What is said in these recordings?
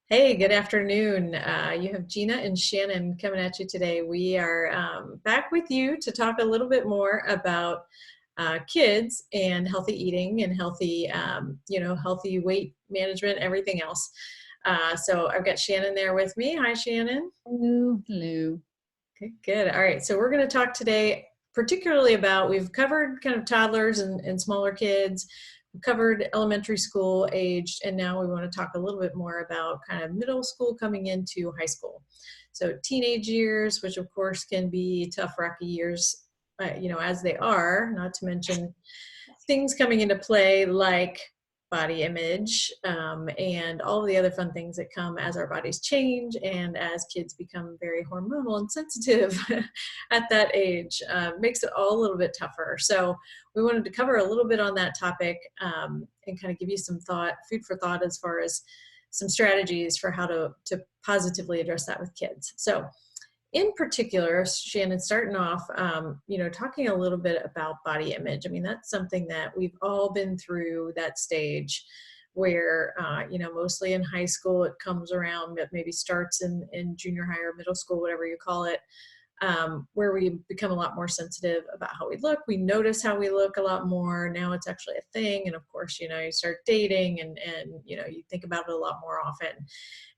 Hey, good afternoon. You have Gina and Shannon coming at you today. We are back with you to talk a little bit more about kids and healthy eating and healthy weight management, everything else. So I've got Shannon there with me. Hi, Shannon. Hello, hello. Okay, good. All right. So we're going to talk today particularly about, we've covered kind of toddlers and smaller kids. We've covered elementary school aged, and now we want to talk a little bit more about kind of middle school coming into high school. So teenage years, which of course can be tough, rocky years, as they are, not to mention things coming into play like body image, and all of the other fun things that come as our bodies change and as kids become very hormonal and sensitive at that age. Makes it all a little bit tougher. So we wanted to cover a little bit on that topic, and kind of give you some food for thought, as far as some strategies for how to positively address that with kids. So in particular, Shannon, starting off, talking a little bit about body image. I mean, that's something that we've all been through, that stage where, mostly in high school, it comes around, but maybe starts in junior high or middle school, whatever you call it, where we become a lot more sensitive about how we look. We notice how we look a lot more. Now it's actually a thing. And of course, you start dating and you think about it a lot more often.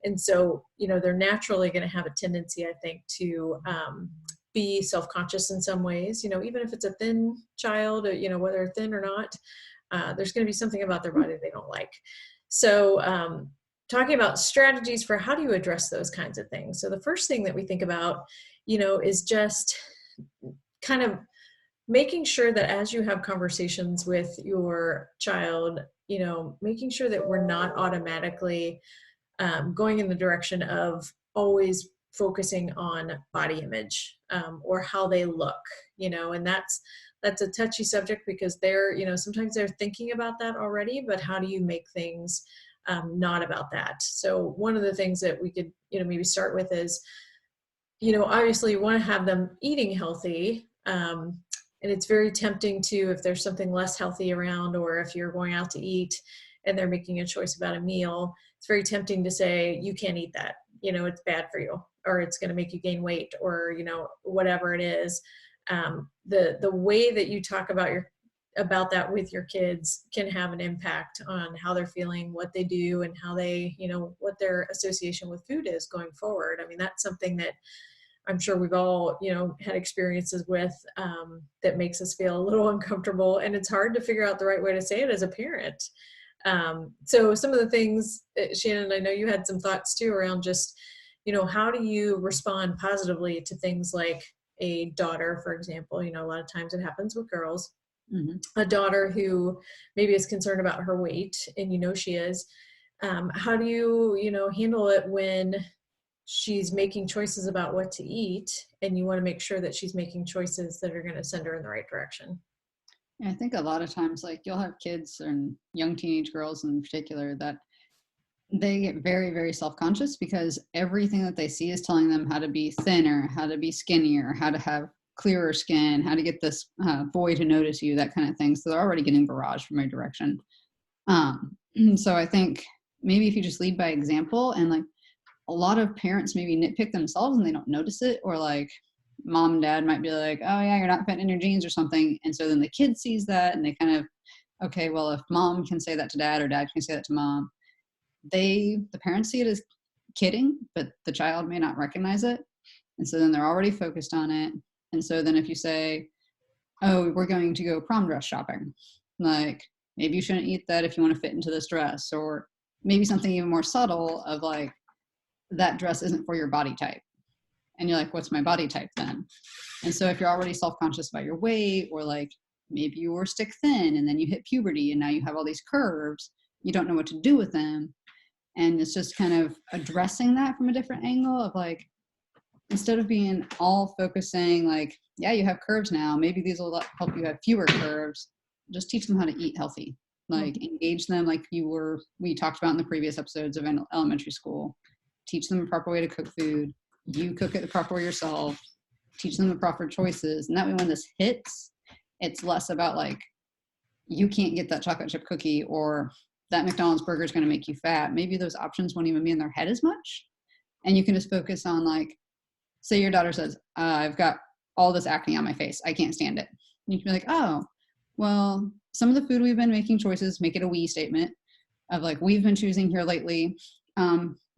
And so, they're naturally going to have a tendency, I think, to be self-conscious in some ways, even if it's a thin child, whether thin or not, there's going to be something about their body they don't like. So, talking about strategies for how do you address those kinds of things. So the first thing that we think about, is just kind of making sure that as you have conversations with your child, making sure that we're not automatically going in the direction of always focusing on body image, or how they look, and that's a touchy subject, because sometimes they're thinking about that already, but how do you make things not about that? So one of the things that we could, maybe start with is, obviously you want to have them eating healthy. And it's very tempting to, if there's something less healthy around, or if you're going out to eat and they're making a choice about a meal, it's very tempting to say, you can't eat that, it's bad for you, or it's going to make you gain weight, or, whatever it is. The way that you talk about that with your kids can have an impact on how they're feeling, what they do, and how they, what their association with food is going forward. I mean, that's something that I'm sure we've all, had experiences with, that makes us feel a little uncomfortable, and it's hard to figure out the right way to say it as a parent. So some of the things, Shannon, I know you had some thoughts too around just, how do you respond positively to things like a daughter, for example. A lot of times it happens with girls. Mm-hmm. A daughter who maybe is concerned about her weight, and she is. How do you, handle it when she's making choices about what to eat, and you want to make sure that she's making choices that are going to send her in the right direction? I think a lot of times, like, you'll have kids and young teenage girls in particular that they get very, very self-conscious because everything that they see is telling them how to be thinner, how to be skinnier, how to have clearer skin, how to get this boy to notice you, that kind of thing. So they're already getting barraged from every direction. So I think maybe if you just lead by example, and like a lot of parents maybe nitpick themselves and they don't notice it, or like mom and dad might be like, oh yeah, you're not fitting in your jeans or something. And so then the kid sees that and they kind of, okay, well, if mom can say that to dad or dad can say that to mom, the parents see it as kidding, but the child may not recognize it. And so then they're already focused on it. And so then if you say, oh, we're going to go prom dress shopping, like, maybe you shouldn't eat that if you want to fit into this dress, or maybe something even more subtle of like, that dress isn't for your body type. And you're like, what's my body type then? And so if you're already self-conscious about your weight, or like maybe you were stick thin and then you hit puberty and now you have all these curves, you don't know what to do with them. And it's just kind of addressing that from a different angle of like, instead of being all focusing like, yeah, you have curves now, maybe these will help you have fewer curves. Just teach them how to eat healthy, like engage them like we talked about in the previous episodes of elementary school. Teach them a proper way to cook food. You cook it the proper way yourself. Teach them the proper choices. And that way when this hits, it's less about like, you can't get that chocolate chip cookie, or that McDonald's burger is going to make you fat, maybe those options won't even be in their head as much. And you can just focus on, like, say your daughter says, I've got all this acne on my face, I can't stand it. And you can be like, oh, well, some of the food we've been making choices, make it a we statement of like, we've been choosing here lately,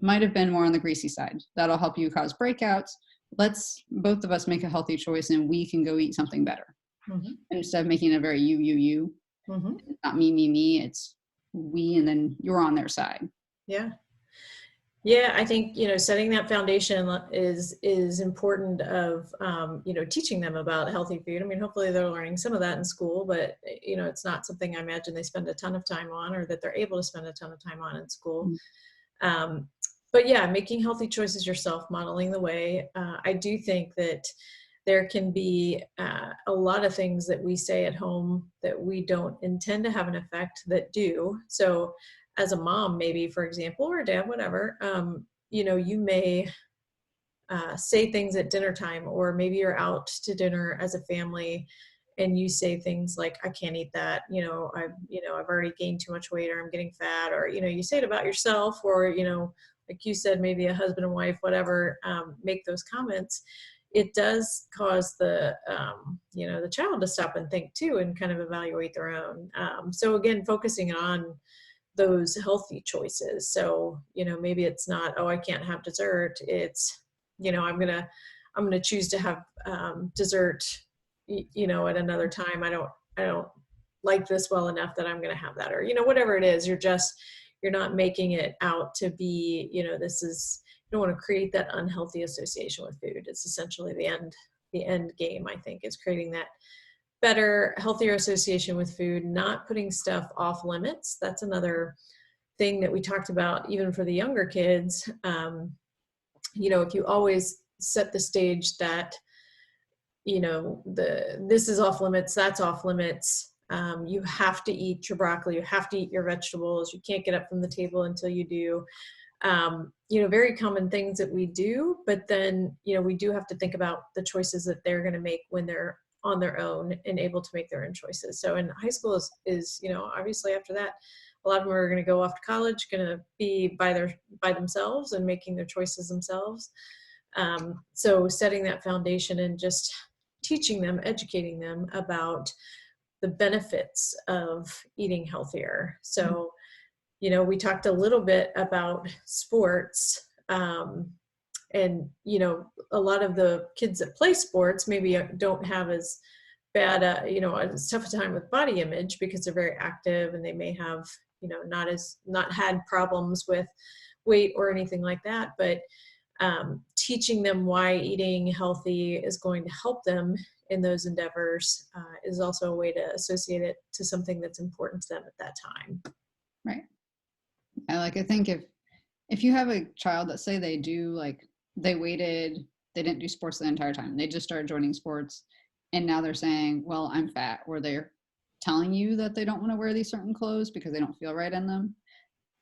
might have been more on the greasy side. That'll help you cause breakouts. Let's both of us make a healthy choice and we can go eat something better. Mm-hmm. Instead of making it a very you. Mm-hmm. It's not me, it's we, and then you're on their side. Yeah. Yeah, I think, setting that foundation is important of, teaching them about healthy food. I mean, hopefully they're learning some of that in school, but, it's not something I imagine they spend a ton of time on, or that they're able to spend a ton of time on in school. Mm-hmm. But yeah, making healthy choices yourself, modeling the way. I do think that there can be a lot of things that we say at home that we don't intend to have an effect that do. So as a mom, maybe, for example, or dad, whatever, you may say things at dinner time, or maybe you're out to dinner as a family and you say things like, I can't eat that, I've already gained too much weight, or I'm getting fat, or, you say it about yourself, or, like you said, maybe a husband and wife, whatever, make those comments. It does cause the child to stop and think too, and kind of evaluate their own. So again, focusing on those healthy choices. So, maybe it's not, oh, I can't have dessert. It's, I'm going to choose to have dessert, at another time. I don't like this well enough that I'm going to have that, or, whatever it is. You're not making it out to be, you don't want to create that unhealthy association with food. It's essentially the end game, I think, is creating that better, healthier association with food, not putting stuff off limits. That's another thing that we talked about, even for the younger kids. If you always set the stage that, this is off limits, that's off limits. You have to eat your broccoli, you have to eat your vegetables, you can't get up from the table until you do. Very common things that we do, but then, we do have to think about the choices that they're going to make when they're on their own and able to make their own choices. So in high school is obviously after that, a lot of them are going to go off to college, going to be by themselves and making their choices themselves. So setting that foundation and just teaching them, educating them about the benefits of eating healthier. So, we talked a little bit about sports, and, a lot of the kids that play sports maybe don't have as bad, as tough a time with body image because they're very active, and they may have, not had problems with weight or anything like that. But teaching them why eating healthy is going to help them in those endeavors is also a way to associate it to something that's important to them at that time. Right. I think if you have a child that say they do, like, they didn't do sports the entire time, they just started joining sports, and now they're saying, well, I'm fat, or they're telling you that they don't want to wear these certain clothes because they don't feel right in them.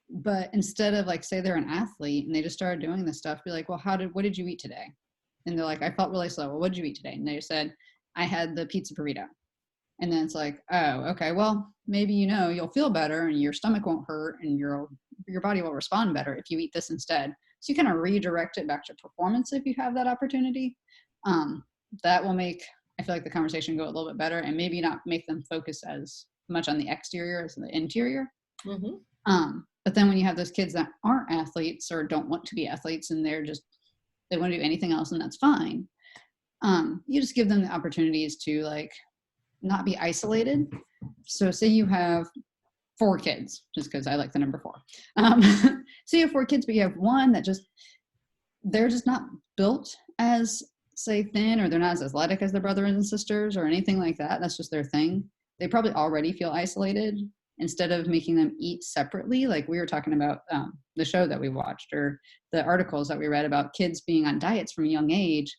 But instead of, like, say they're an athlete and they just started doing this stuff, be like, well, what did you eat today? And they're like, I felt really slow. Well, what did you eat today? And they said, I had the pizza burrito. And then it's like, oh, okay, well, maybe, you'll feel better and your stomach won't hurt and your body will respond better if you eat this instead. So you kind of redirect it back to performance if you have that opportunity. That will make, I feel like, the conversation go a little bit better, and maybe not make them focus as much on the exterior as the interior. Mm-hmm. But then when you have those kids that aren't athletes or don't want to be athletes, and they want to do anything else, and that's fine. You just give them the opportunities to, like, not be isolated. So say you have 4 kids, just because I like the number 4. So you have 4 kids, but you have one that they're just not built as, say, thin, or they're not as athletic as their brothers and sisters or anything like that. That's just their thing. They probably already feel isolated. Instead of making them eat separately, like we were talking about the show that we watched, or the articles that we read about kids being on diets from a young age,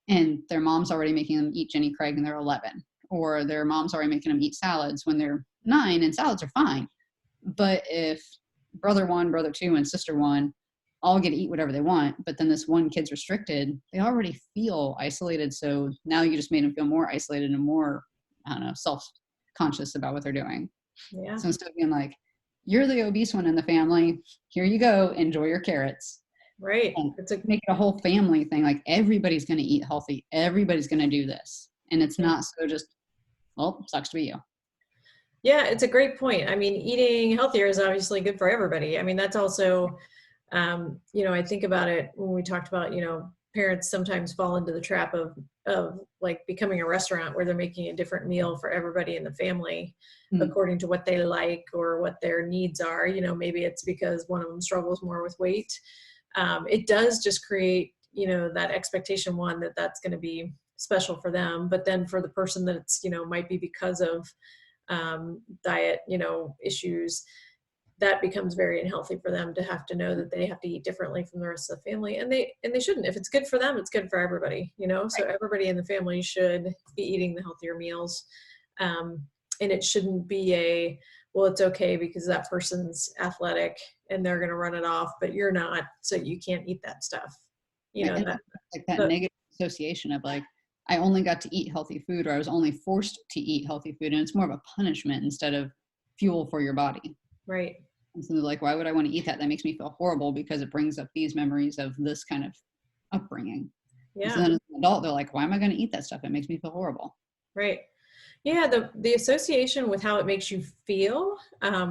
and their mom's already making them eat Jenny Craig and they're 11, or their mom's already making them eat salads when they're 9, and salads are fine. But if brother 1, brother 2, and sister 1 all get to eat whatever they want, but then this one kid's restricted, they already feel isolated. So now you just made them feel more isolated and more, self-conscious about what they're doing. Yeah. So instead of being like, you're the obese one in the family. Here you go. Enjoy your carrots. Right. And It's a make it a whole family thing. Like everybody's going to eat healthy. Everybody's going to do this. And it's yeah. not so just, well, sucks to be you. Yeah, it's a great point. I mean, eating healthier is obviously good for everybody. I mean, that's also, I think about it when we talked about, parents sometimes fall into the trap of like becoming a restaurant where they're making a different meal for everybody in the family Mm. according to what they like or what their needs are. Maybe it's because one of them struggles more with weight. It does just create, that expectation, one, that that's going to be special for them, but then for the person that's, might be because of diet, issues, that becomes very unhealthy for them to have to know that they have to eat differently from the rest of the family, and they shouldn't. If it's good for them, it's good for everybody, so everybody in the family should be eating the healthier meals. And it shouldn't be well, it's okay because that person's athletic and they're going to run it off, but you're not, so you can't eat that stuff, Right. And that like that the, negative association of like, I only got to eat healthy food, or I was only forced to eat healthy food. And it's more of a punishment instead of fuel for your body. right. And so they're like, why would I want to eat that? That makes me feel horrible because it brings up these memories of this kind of upbringing. And so Yeah. then as an adult, they're like, why am I going to eat that stuff? It makes me feel horrible. Right. Yeah, the association with how it makes you feel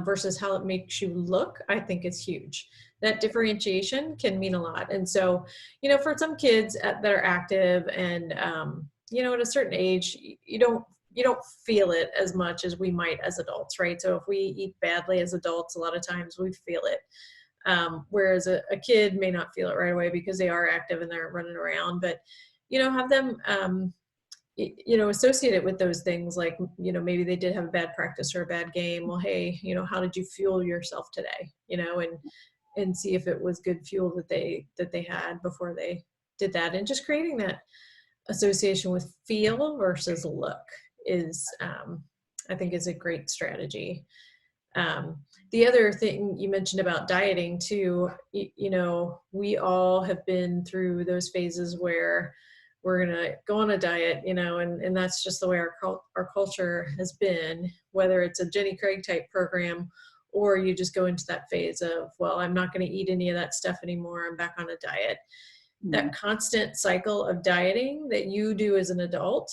versus how it makes you look, I think is huge. That differentiation can mean a lot. And so, for some kids that are active and, at a certain age, you don't feel it as much as we might as adults, right? So if we eat badly as adults, a lot of times we feel it. Whereas a kid may not feel it right away because they are active and they're running around, but, have them, associate it with those things like, maybe they did have a bad practice or a bad game. Well, hey, how did you fuel yourself today? And see if it was good fuel that they had before they did that. And just creating that association with feel versus look is, I think, is a great strategy. The other thing you mentioned about dieting too, we all have been through those phases where we're going to go on a diet, and that's just the way our culture has been, whether it's a Jenny Craig type program, or you just go into that phase of, well, I'm not going to eat any of that stuff anymore. I'm back on a diet. That constant cycle of dieting that you do as an adult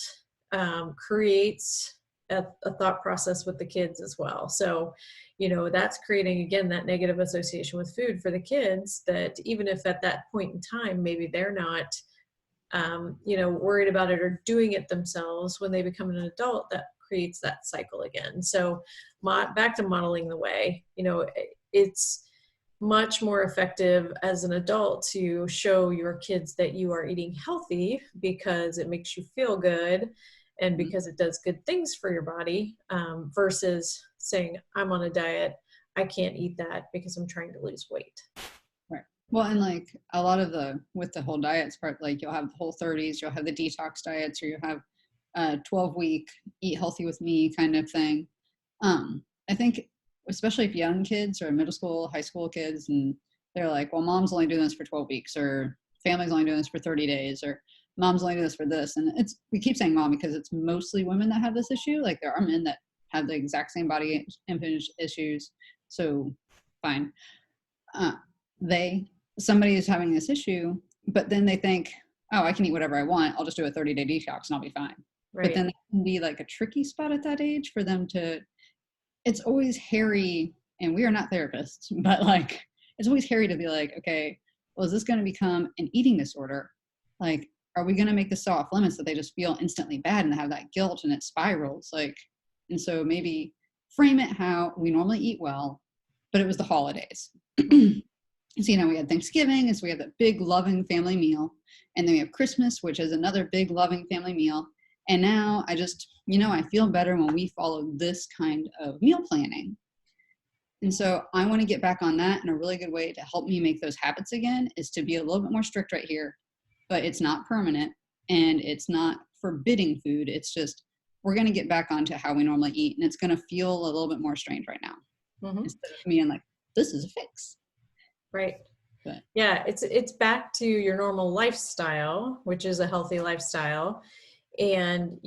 creates a thought process with the kids as well. So, that's creating, again, that negative association with food for the kids, that even if at that point in time, maybe they're not, worried about it or doing it themselves, when they become an adult, that creates that cycle again. So back to modeling the way, it's much more effective as an adult to show your kids that you are eating healthy because it makes you feel good and because it does good things for your body, versus saying, I'm on a diet, I can't eat that because I'm trying to lose weight. Right. Well, and like a lot of with the whole diets part, like you'll have the Whole30s, you'll have the detox diets, or you have a 12-week eat healthy with me kind of thing. I think especially if young kids or middle school, high school kids, and they're like, well, mom's only doing this for 12 weeks, or family's only doing this for 30 days, or mom's only doing this for this. And we keep saying mom because it's mostly women that have this issue. Like there are men that have the exact same body image issues. So fine. Somebody is having this issue, but then they think, oh, I can eat whatever I want. I'll just do a 30-day detox and I'll be fine. Right. But then that can be like a tricky spot at that age for them to, it's always hairy, and we are not therapists, but like, it's always hairy to be like, okay, well, is this going to become an eating disorder? Like, are we going to make this so off limits that they just feel instantly bad and have that guilt and it spirals? Like, and so maybe frame it how we normally eat well, but it was the holidays. So, we had Thanksgiving, and so we have that big loving family meal. And then we have Christmas, which is another big loving family meal. And now I just, I feel better when we follow this kind of meal planning. And so I want to get back on that. And a really good way to help me make those habits again is to be a little bit more strict right here, but it's not permanent and it's not forbidding food. It's just, we're going to get back onto how we normally eat. And it's going to feel a little bit more strange right now. Instead of me and like, this is a fix. Right. But yeah, it's back to your normal lifestyle, which is a healthy lifestyle. And,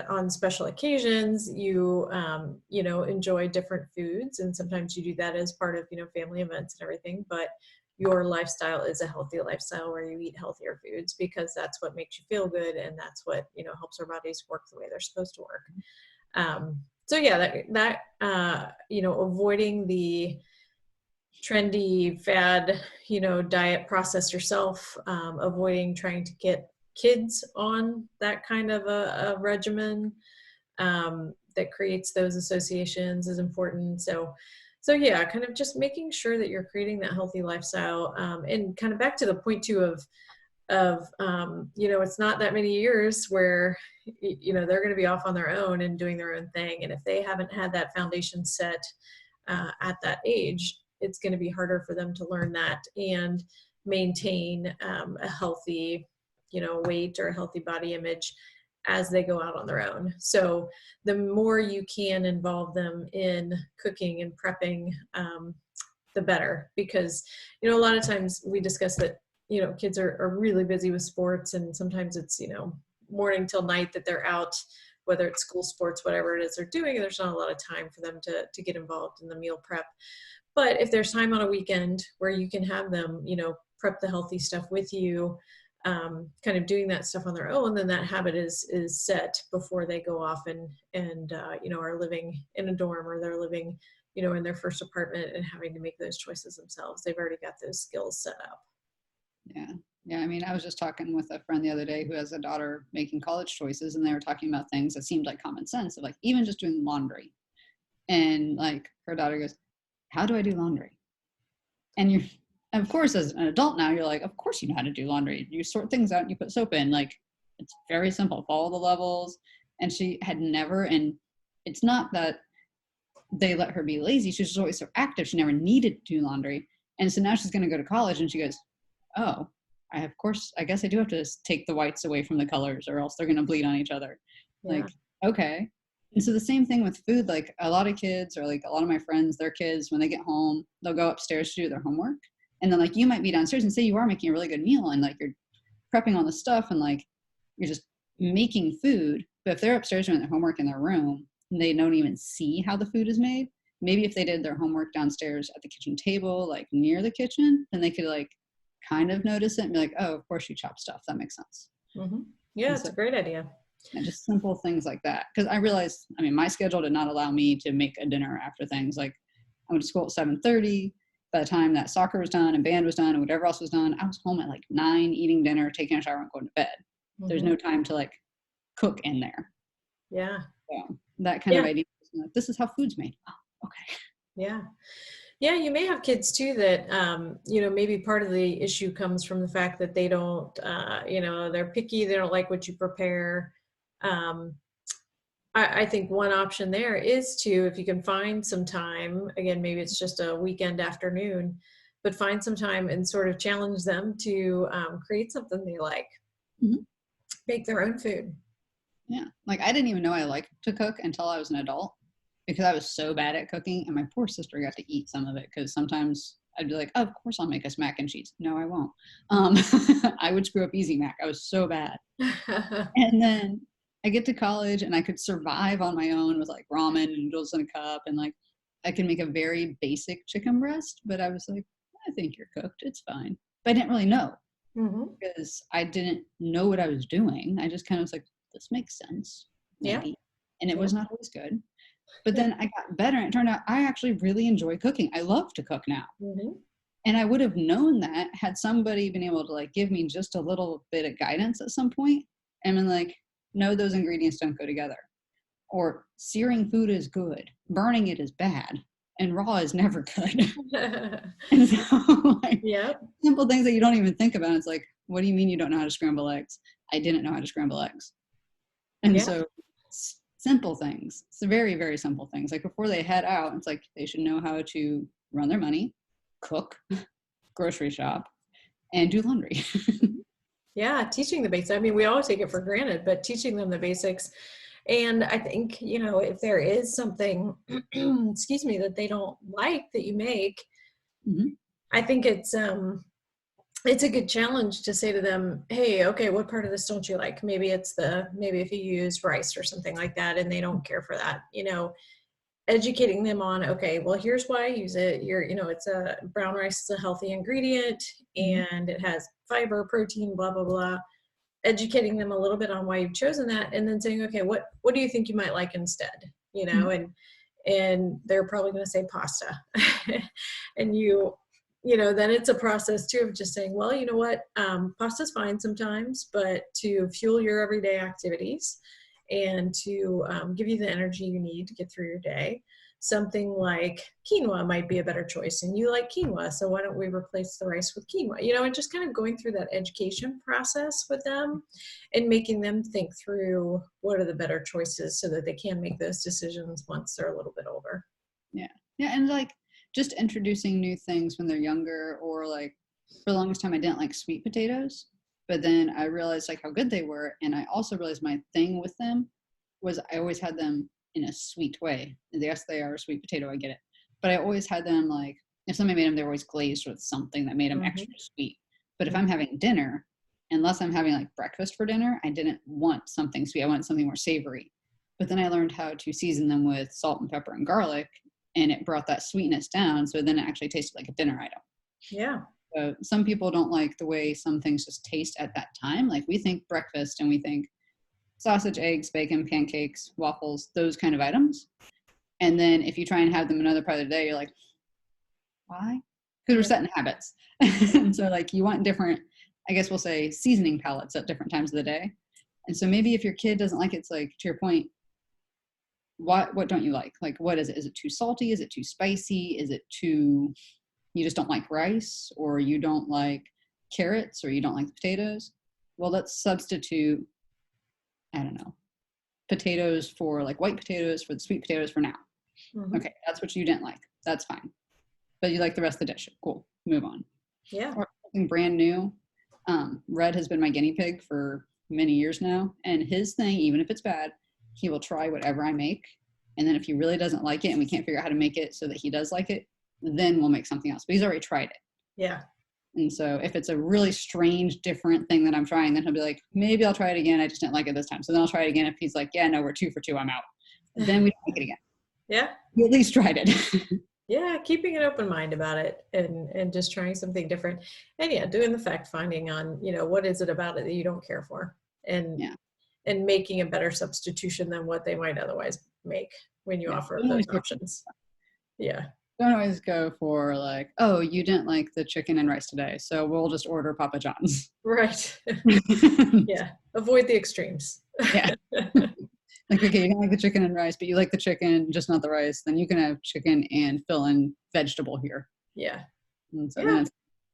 on special occasions, enjoy different foods. And sometimes you do that as part of, family events and everything. But your lifestyle is a healthy lifestyle where you eat healthier foods because that's what makes you feel good. And that's what, helps our bodies work the way they're supposed to work. So yeah, avoiding the trendy fad, diet process yourself, avoiding trying to get kids on that kind of a regimen that creates those associations is important. So yeah, kind of just making sure that you're creating that healthy lifestyle, and kind of back to the point too of it's not that many years where they're going to be off on their own and doing their own thing, and if they haven't had that foundation set at that age, it's going to be harder for them to learn that and maintain a healthy weight or a healthy body image as they go out on their own. So the more you can involve them in cooking and prepping, the better, because a lot of times we discuss that kids are really busy with sports, and sometimes it's morning till night that they're out, whether it's school sports, whatever it is they're doing, and there's not a lot of time for them to get involved in the meal prep. But if there's time on a weekend where you can have them prep the healthy stuff with you, kind of doing that stuff on their own, then that habit is set before they go off and are living in a dorm, or they're living in their first apartment and having to make those choices themselves. They've already got those skills set up. Yeah. I mean, I was just talking with a friend the other day who has a daughter making college choices, and they were talking about things that seemed like common sense, of like even just doing laundry. And like her daughter goes, "How do I do laundry?" And of course, as an adult now, you're like, of course you know how to do laundry. You sort things out and you put soap in. Like, it's very simple. Follow the levels. And she had never, and it's not that they let her be lazy. She was always so active. She never needed to do laundry. And so now she's going to go to college, and she goes, "Oh, I guess I do have to take the whites away from the colors, or else they're going to bleed on each other." Yeah. Like, okay. And so the same thing with food, like a lot of kids, or like a lot of my friends, their kids, when they get home, they'll go upstairs to do their homework. And then like you might be downstairs and say you are making a really good meal, and like you're prepping all the stuff, and like you're just making food. But if they're upstairs doing their homework in their room and they don't even see how the food is made, maybe if they did their homework downstairs at the kitchen table, like near the kitchen, then they could like kind of notice it and be like, oh, of course you chop stuff. That makes sense. Mm-hmm. Yeah, it's a great idea. And just simple things like that. Because I realized, I mean, my schedule did not allow me to make a dinner after things. Like I went to school at 7:30. By the time that soccer was done and band was done and whatever else was done, I was home at like 9, eating dinner, taking a shower, and going to bed. Mm-hmm. There's no time to like cook in there. Yeah. So that kind of idea. Like, this is how food's made. Oh, okay. Yeah. Yeah, you may have kids too that, maybe part of the issue comes from the fact that they don't, they're picky. They don't like what you prepare. I think one option there is to, if you can find some time, again, maybe it's just a weekend afternoon, but find some time and sort of challenge them to create something they like, mm-hmm. Make their own food. Yeah. Like I didn't even know I liked to cook until I was an adult, because I was so bad at cooking, and my poor sister got to eat some of it, because sometimes I'd be like, oh, of course I'll make us mac and cheese. No, I won't. I would screw up easy mac. I was so bad. And then I get to college and I could survive on my own with like ramen and noodles in a cup, and like I can make a very basic chicken breast, but I was like, I think you're cooked. It's fine. But I didn't really know, mm-hmm. because I didn't know what I was doing. I just kind of was like, this makes sense. Maybe. Yeah. And it was not always good. But then I got better, and it turned out I actually really enjoy cooking. I love to cook now. Mm-hmm. And I would have known that had somebody been able to like give me just a little bit of guidance at some point, and been like, no, those ingredients don't go together. Or searing food is good, burning it is bad, and raw is never good. And so like, simple things that you don't even think about. It's like, what do you mean you don't know how to scramble eggs? I didn't know how to scramble eggs. And so simple things. It's very, very simple things. Like before they head out, it's like they should know how to run their money, cook, grocery shop, and do laundry. Yeah, teaching the basics. I mean, we all take it for granted, but teaching them the basics. And I think, if there is something, excuse me, that they don't like that you make, mm-hmm. I think it's it's a good challenge to say to them, hey, okay, what part of this don't you like? Maybe maybe if you use rice or something like that and they don't care for that, educating them on, okay, well, here's why I use it. It's brown rice is a healthy ingredient Mhm. and it has fiber, protein, blah, blah, blah. Educating them a little bit on why you've chosen that, and then saying, okay, what do you think you might like instead? Mhm. And they're probably going to say pasta. And then it's a process too of just saying, well, you know what, pasta's fine sometimes, but to fuel your everyday activities and to give you the energy you need to get through your day, something like quinoa might be a better choice, and you like quinoa, so why don't we replace the rice with quinoa? And just kind of going through that education process with them and making them think through what are the better choices so that they can make those decisions once they're a little bit older. Yeah. Yeah. And like just introducing new things when they're younger, or like for the longest time, I didn't like sweet potatoes, but then I realized like how good they were. And I also realized my thing with them was I always had them in a sweet way. Yes, they are a sweet potato. I get it. But I always had them like, if somebody made them, they were always glazed with something that made them Mm-hmm. extra sweet. But if I'm having dinner, unless I'm having like breakfast for dinner, I didn't want something sweet. I wanted something more savory. But then I learned how to season them with salt and pepper and garlic, and it brought that sweetness down. So then it actually tasted like a dinner item. Yeah. So some people don't like the way some things just taste at that time. Like we think breakfast and we think sausage, eggs, bacon, pancakes, waffles, those kind of items. And then if you try and have them another part of the day, you're like, why? Because we're Yeah. set in habits. And so like you want different, I guess we'll say seasoning palettes at different times of the day. And so maybe if your kid doesn't like it, it's like to your point, what don't you like? Like what is it? Is it too salty? Is it too spicy? Is it too, you just don't like rice, or you don't like carrots, or you don't like potatoes? Well, let's substitute, I don't know, potatoes for like white potatoes for the sweet potatoes for now. Mm-hmm. Okay, that's what you didn't like. That's fine. But you like the rest of the dish. Cool. Move on. Yeah. Or something brand new. Red has been my guinea pig for many years now. And his thing, even if it's bad, he will try whatever I make. And then if he really doesn't like it and we can't figure out how to make it so that he does like it, then we'll make something else. But he's already tried it. Yeah. And so if it's a really strange, different thing that I'm trying, then he'll be like, maybe I'll try it again. I just didn't like it this time. So then I'll try it again. If he's like, yeah, no, we're 2 for 2, I'm out. Then we don't make it again. Yeah. We at least tried it. Yeah, keeping an open mind about it and just trying something different. And yeah, doing the fact finding on, what is it about it that you don't care for, and Yeah. and making a better substitution than what they might otherwise make when you Yeah. offer Don't those always go options. Yeah. don't always go for like, oh, you didn't like the chicken and rice today, so we'll just order Papa John's. Right. Yeah. Avoid the extremes. Yeah. Like, okay, you don't like the chicken and rice, but you like the chicken, just not the rice, then you can have chicken and fill in vegetable here. Yeah. And so Yeah, then it's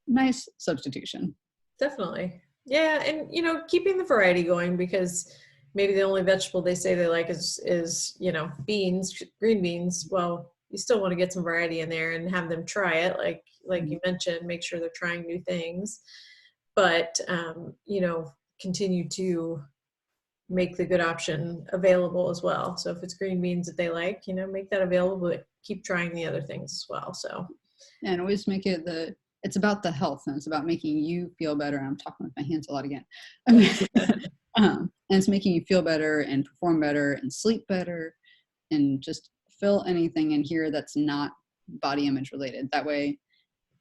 nice substitution. definitely. Yeah, and keeping the variety going, because maybe the only vegetable they say they like is beans, green beans. Well, you still want to get some variety in there and have them try it, like Mhm. you mentioned, make sure they're trying new things, but continue to make the good option available as well. So if it's green beans that they like, make that available, but keep trying the other things as well. So And always make it it's about the health, and it's about making you feel better. I'm talking with my hands a lot again. And it's making you feel better and perform better and sleep better, and just fill anything in here that's not body image related. That way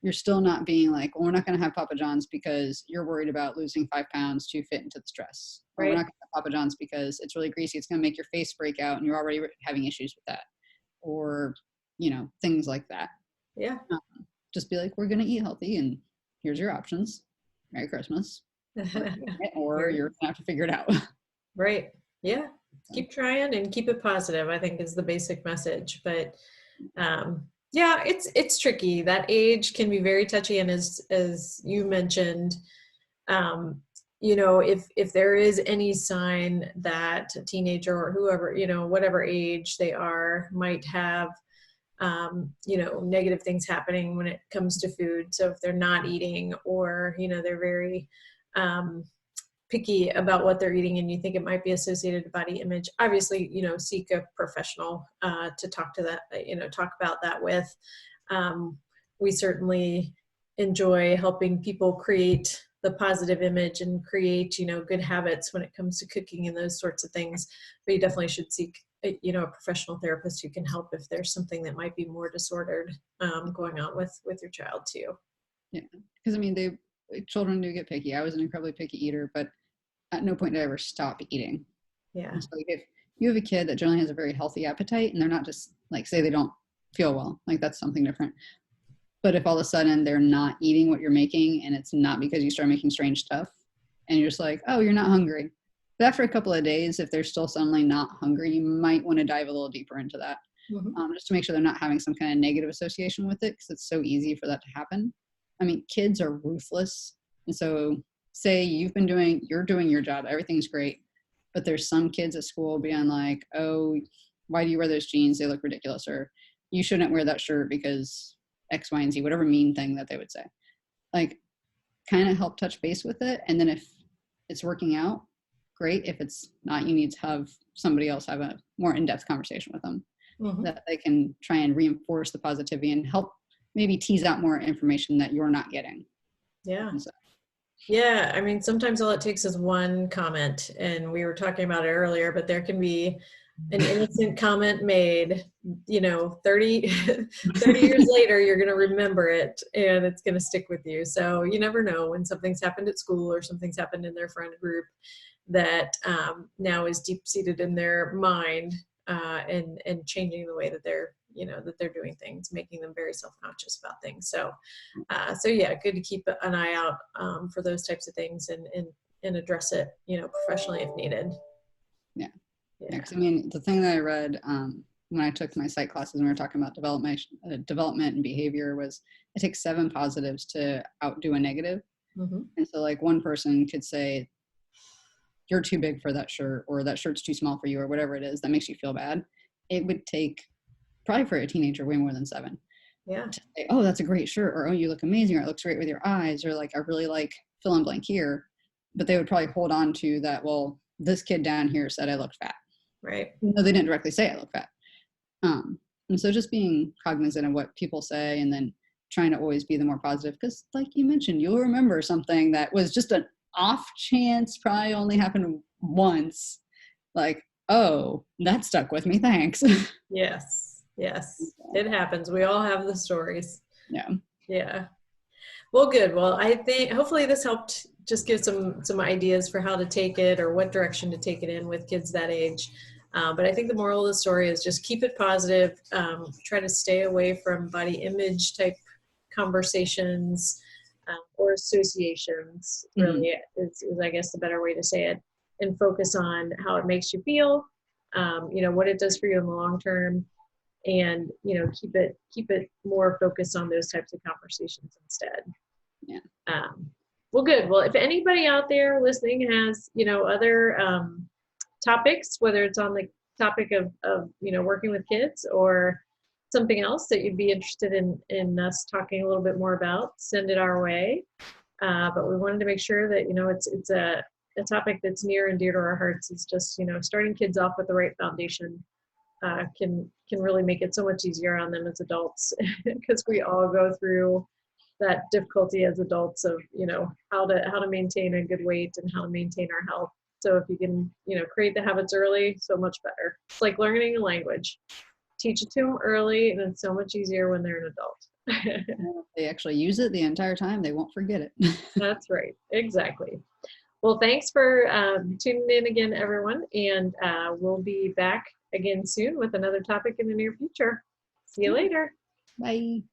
you're still not being like, well, we're not going to have Papa John's because you're worried about losing 5 pounds to fit into this dress. Or we're not right. going to have Papa John's because it's really greasy. It's going to make your face break out and you're already having issues with that. Or, things like that. Yeah. Um, just be like, we're going to eat healthy and here's your options. Merry Christmas. Or Here. you're going to have to figure it out. Right. Yeah. Keep trying and keep it positive, I think, is the basic message. But yeah, it's tricky. That age can be very touchy, and as you mentioned, if there is any sign that a teenager or whoever, whatever age they are, might have negative things happening when it comes to food. So if they're not eating, or they're very picky about what they're eating, and you think it might be associated with body image, obviously, seek a professional to talk about that with. We certainly enjoy helping people create the positive image and create, good habits when it comes to cooking and those sorts of things. But you definitely should seek, a professional therapist who can help if there's something that might be more disordered going on with your child too. Yeah, because I mean, children do get picky. I was an incredibly picky eater, but at no point did I ever stop eating. Yeah. And so like, if you have a kid that generally has a very healthy appetite and they're not just like, say they don't feel well, like that's something different. But if all of a sudden they're not eating what you're making and it's not because you start making strange stuff and you're just like, oh, you're not hungry. But after a couple of days, if they're still suddenly not hungry, you might want to dive a little deeper into that, just to make sure they're not having some kind of negative association with it, because it's so easy for that to happen. I mean, kids are ruthless. And so say you're doing your job, everything's great, but there's some kids at school being like, oh, why do you wear those jeans? They look ridiculous. Or you shouldn't wear that shirt because X, Y, and Z, whatever mean thing that they would say. Like, kind of help touch base with it. And then if it's working out, great. If it's not, you need to have somebody else have a more in-depth conversation with them that they can try and reinforce the positivity and help maybe tease out more information that you're not getting. Yeah. Yeah. I mean, sometimes all it takes is one comment, and we were talking about it earlier, but there can be an innocent comment made, 30 years later, you're going to remember it and it's going to stick with you. So you never know when something's happened at school or something's happened in their friend group that now is deep seated in their mind and changing the way that they're doing things, making them very self-conscious about things. So yeah, good to keep an eye out for those types of things and address it, professionally if needed. Yeah. Yeah, because I mean, the thing that I read when I took my psych classes and we were talking about development and behavior was it takes 7 positives to outdo a negative. And so like one person could say, you're too big for that shirt, or that shirt's too small for you, or whatever it is that makes you feel bad. It would take probably for a teenager way more than 7. Yeah. To say, oh, that's a great shirt, or oh, you look amazing, or it looks great with your eyes, or like I really like fill in blank here. But they would probably hold on to that, well, this kid down here said I looked fat. Right. No, they didn't directly say I look fat. And so just being cognizant of what people say and then trying to always be the more positive, because like you mentioned, you'll remember something that was just an off chance, probably only happened once. Like, oh, that stuck with me. Thanks. Yes. It happens. We all have the stories. Yeah. Yeah. Well, good. Well, I think hopefully this helped just give some ideas for how to take it or what direction to take it in with kids that age. But I think the moral of the story is just keep it positive. Try to stay away from body image type conversations or associations, really, is I guess the better way to say it, and focus on how it makes you feel, what it does for you in the long term, and keep it more focused on those types of conversations instead. Yeah. Well, good. Well, if anybody out there listening has other topics, whether it's on the topic of working with kids or something else that you'd be interested in us talking a little bit more about, send it our way. But we wanted to make sure that it's a topic that's near and dear to our hearts. It's just starting kids off with the right foundation can really make it so much easier on them as adults, because we all go through that difficulty as adults of how to maintain a good weight and how to maintain our health. So if you can create the habits early, so much better. It's like learning a language. Teach it to them early, and it's so much easier when they're an adult. If they actually use it the entire time, they won't forget it. That's right. Exactly. Well, thanks for tuning in again, everyone. And we'll be back again soon with another topic in the near future. See you later. Bye.